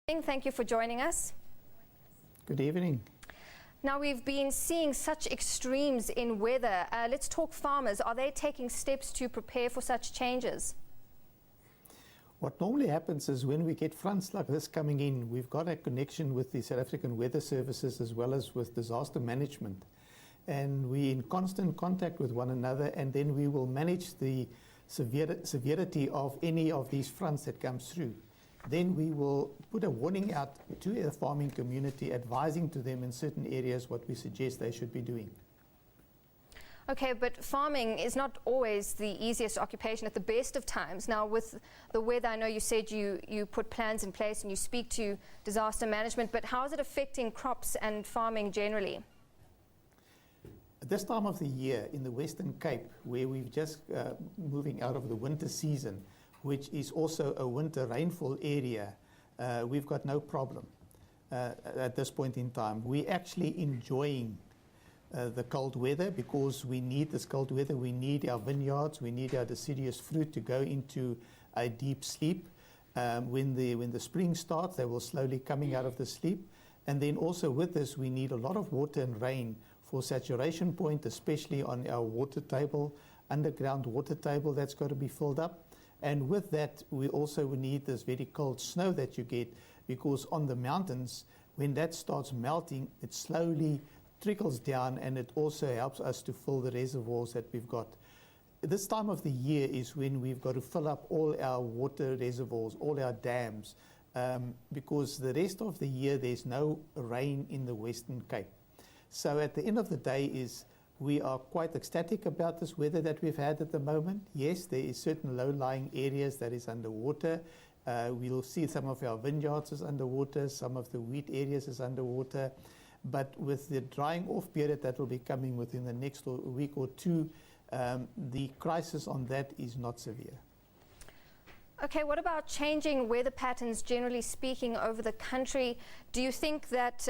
Thank you for joining us. Good evening. Now, we've been seeing such extremes in weather. Let's talk farmers. Are they taking steps to prepare for such changes? What normally happens is when we get fronts like this coming in, we've got a connection with the South African Weather Services as well as with disaster management. And we're in constant contact with one another, and then we will manage the severity of any of these fronts that comes through. Then we will put a warning out to the farming community, advising to them in certain areas what we suggest they should be doing. Okay, but farming is not always the easiest occupation at the best of times. Now, with the weather, I know you said you put plans in place and you speak to disaster management, but how is it affecting crops and farming generally? At this time of the year in the Western Cape, where we've just moving out of the winter season, which is also a winter rainfall area, we've got no problem at this point in time. We're actually enjoying the cold weather because we need this cold weather. We need our vineyards, we need our deciduous fruit to go into a deep sleep. When the spring starts, they will slowly coming out of the sleep. And then also with this, we need a lot of water and rain for saturation point, especially on our water table, underground water table that's got to be filled up. And with that, we also need this very cold snow that you get, because on the mountains, when that starts melting, it slowly trickles down, and it also helps us to fill the reservoirs that we've got. This time of the year is when we've got to fill up all our water reservoirs, all our dams, because the rest of the year there's no rain in the Western Cape. So at the end of the day we are quite ecstatic about this weather that we've had at the moment. Yes, there is certain low-lying areas that is underwater. We'll see some of our vineyards is underwater, some of the wheat areas is underwater. But with the drying off period that will be coming within the next week or two, the crisis on that is not severe. Okay, what about changing weather patterns, generally speaking, over the country? Do you think that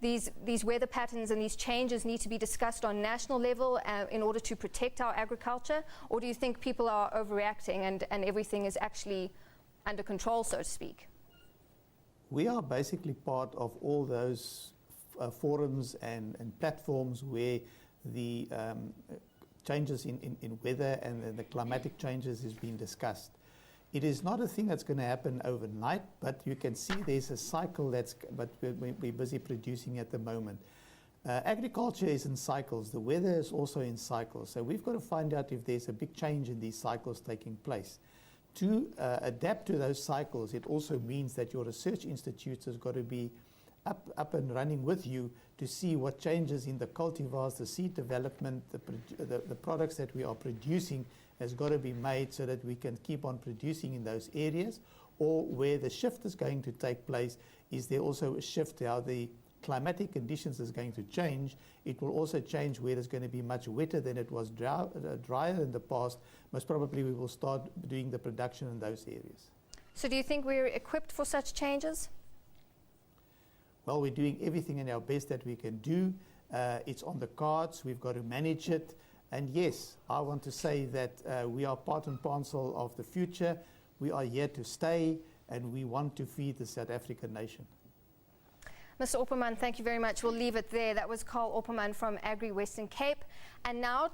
these weather patterns and these changes need to be discussed on national level in order to protect our agriculture? Or do you think people are overreacting and everything is actually under control, so to speak? We are basically part of all those forums and platforms where the changes in weather and the climatic changes is being discussed. It is not a thing that's going to happen overnight, but you can see there's a cycle but we're busy producing at the moment. Agriculture is in cycles. The weather is also in cycles. So we've got to find out if there's a big change in these cycles taking place. To adapt to those cycles, it also means that your research institutes has got to be up and running with you to see what changes in the cultivars, the seed development, the products that we are producing has got to be made so that we can keep on producing in those areas. Or where the shift is going to take place, is there also a shift how the climatic conditions is going to change. It will also change where it's going to be much wetter than it was drier in the past. Most probably we will start doing the production in those areas. So do you think we're equipped for such changes? Well, we're doing everything in our best that we can do. It's on the cards. We've got to manage it. And yes, I want to say that we are part and parcel of the future. We are here to stay, and we want to feed the South African nation. Mr. Opperman, thank you very much. We'll leave it there. That was Carl Opperman from Agri Wes-cape. And now